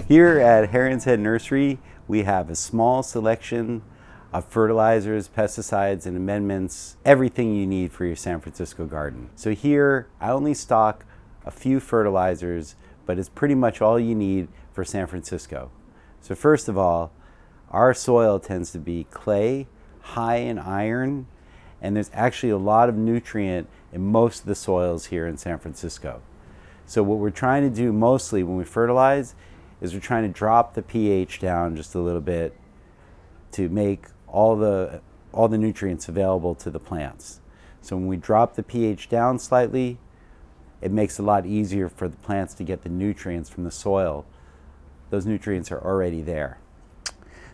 Here at Heron's Head Nursery, we have a small selection of fertilizers, pesticides, and amendments, everything you need for your San Francisco garden. So here, I only stock a few fertilizers, but it's pretty much all you need for San Francisco. So first of all, our soil tends to be clay, high in iron, and there's actually a lot of nutrient in most of the soils here in San Francisco. So what we're trying to do mostly when we fertilize is we're trying to drop the pH down just a little bit to make all the nutrients available to the plants. So when we drop the pH down slightly, it makes it a lot easier for the plants to get the nutrients from the soil. Those nutrients are already there.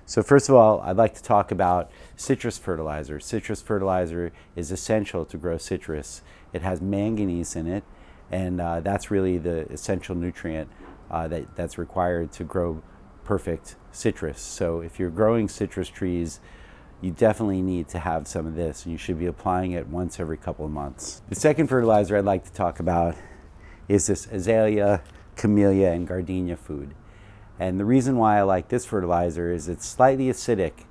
So first of all, I'd like to talk about citrus fertilizer. Citrus fertilizer is essential to grow citrus. It has manganese in it, and that's really the essential nutrient that's required to grow perfect citrus. So if you're growing citrus trees, you definitely need to have some of this, and you should be applying it once every couple of months. The second fertilizer I'd like to talk about is this azalea, camellia, and gardenia food. And the reason why I like this fertilizer is it's slightly acidic,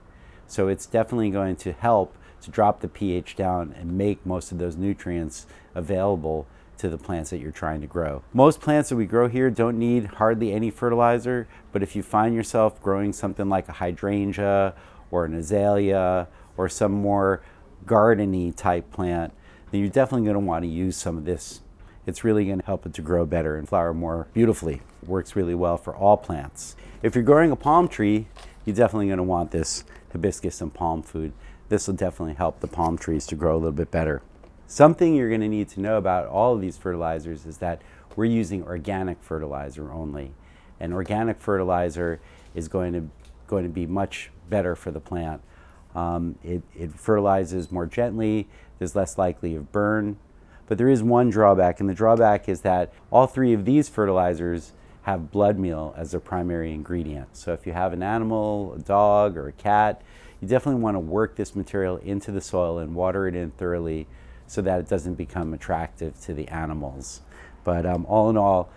so it's definitely going to help to drop the pH down and make most of those nutrients available to the plants that you're trying to grow. Most plants that we grow here don't need hardly any fertilizer, but if you find yourself growing something like a hydrangea or an azalea or some more garden-y type plant, then you're definitely going to want to use some of this. It's really going to help it to grow better and flower more beautifully. It works really well for all plants. If you're growing a palm tree, you're definitely going to want this hibiscus and palm food. This will definitely help the palm trees to grow a little bit better. Something you're going to need to know about all of these fertilizers is that we're using organic fertilizer only. And organic fertilizer is going to be much better for the plant. It fertilizes more gently, there's less likely of burn. But there is one drawback, and the drawback is that all three of these fertilizers have blood meal as their primary ingredient. So if you have an animal, a dog, or a cat, you definitely want to work this material into the soil and water it in thoroughly so that it doesn't become attractive to the animals. But all in all,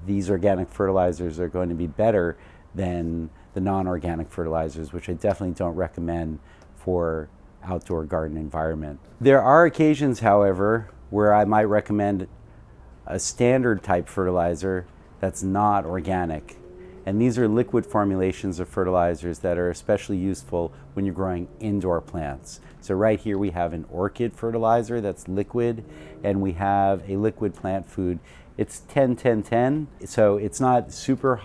these organic fertilizers are going to be better than the non-organic fertilizers, which I definitely don't recommend for outdoor garden environment. There are occasions, however, where I might recommend a standard type fertilizer that's not organic. And these are liquid formulations of fertilizers that are especially useful when you're growing indoor plants. So right here we have an orchid fertilizer that's liquid, and we have a liquid plant food. It's 10-10-10, so it's not super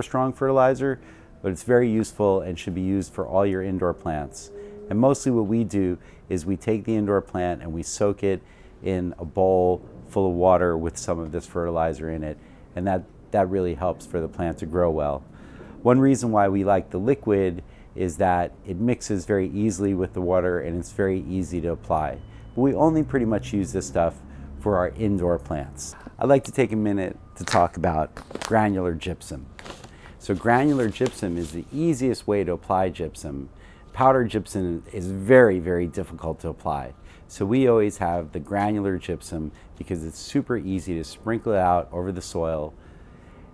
strong fertilizer, but it's very useful and should be used for all your indoor plants. And mostly what we do is we take the indoor plant and we soak it in a bowl full of water with some of this fertilizer in it, and that really helps for the plant to grow well. One reason why we like the liquid is that it mixes very easily with the water and it's very easy to apply. But we only pretty much use this stuff for our indoor plants. I'd like to take a minute to talk about granular gypsum. So granular gypsum is the easiest way to apply gypsum. Powdered gypsum is very, very difficult to apply. So we always have the granular gypsum because it's super easy to sprinkle it out over the soil.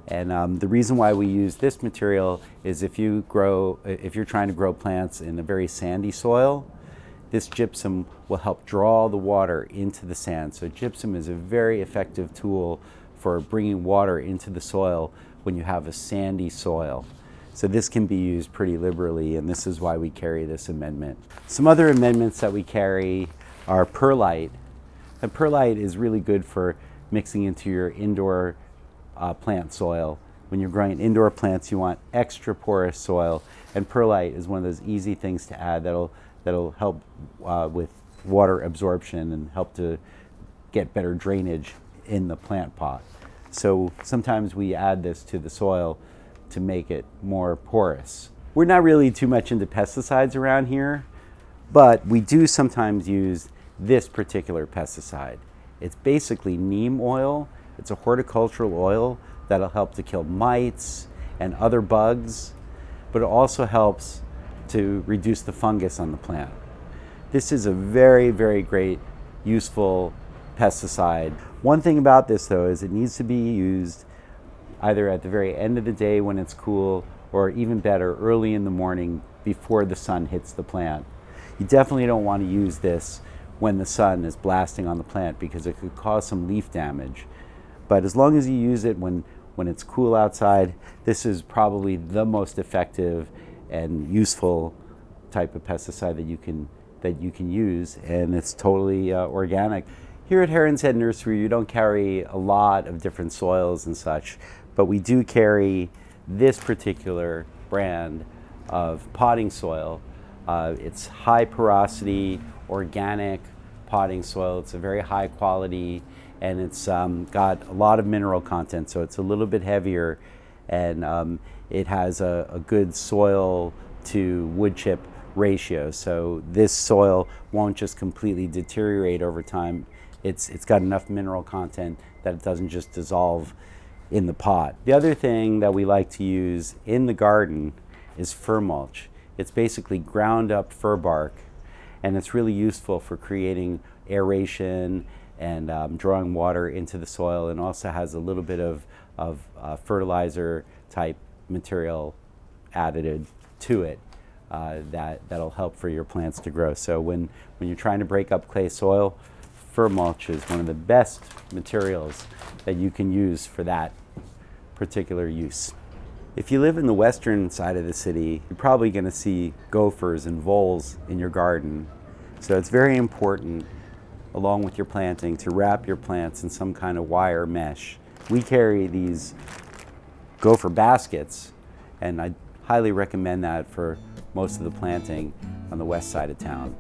And the reason why we use this material is if you're trying to grow plants in a very sandy soil, this gypsum will help draw the water into the sand. So gypsum is a very effective tool for bringing water into the soil when you have a sandy soil. So this can be used pretty liberally, and this is why we carry this amendment. Some other amendments that we carry are perlite. And perlite is really good for mixing into your indoor plant soil. When you're growing indoor plants, you want extra porous soil, and perlite is one of those easy things to add that'll help with water absorption and help to get better drainage in the plant pot. So sometimes we add this to the soil to make it more porous. We're not really too much into pesticides around here, but we do sometimes use this particular pesticide. It's basically neem oil. It's a horticultural oil that'll help to kill mites and other bugs, but it also helps to reduce the fungus on the plant. This is a very, very great, useful pesticide. One thing about this though is it needs to be used either at the very end of the day when it's cool, or even better, early in the morning before the sun hits the plant. You definitely don't want to use this when the sun is blasting on the plant because it could cause some leaf damage. But as long as you use it when it's cool outside, this is probably the most effective and useful type of pesticide that you can use, and it's totally organic. Here at Heron's Head Nursery, you don't carry a lot of different soils and such, but we do carry this particular brand of potting soil. It's high porosity, organic potting soil. It's a very high quality, and it's got a lot of mineral content, so it's a little bit heavier, and it has a good soil to wood chip ratio. So this soil won't just completely deteriorate over time. It's got enough mineral content that it doesn't just dissolve in the pot. The other thing that we like to use in the garden is fir mulch. It's basically ground up fir bark, and it's really useful for creating aeration and drawing water into the soil, and also has a little bit of fertilizer type material added to it that'll help for your plants to grow. So when you're trying to break up clay soil, fir mulch is one of the best materials that you can use for that particular use. If you live in the western side of the city, you're probably going to see gophers and voles in your garden. So it's very important, along with your planting, to wrap your plants in some kind of wire mesh. We carry these gopher baskets, and I highly recommend that for most of the planting on the west side of town.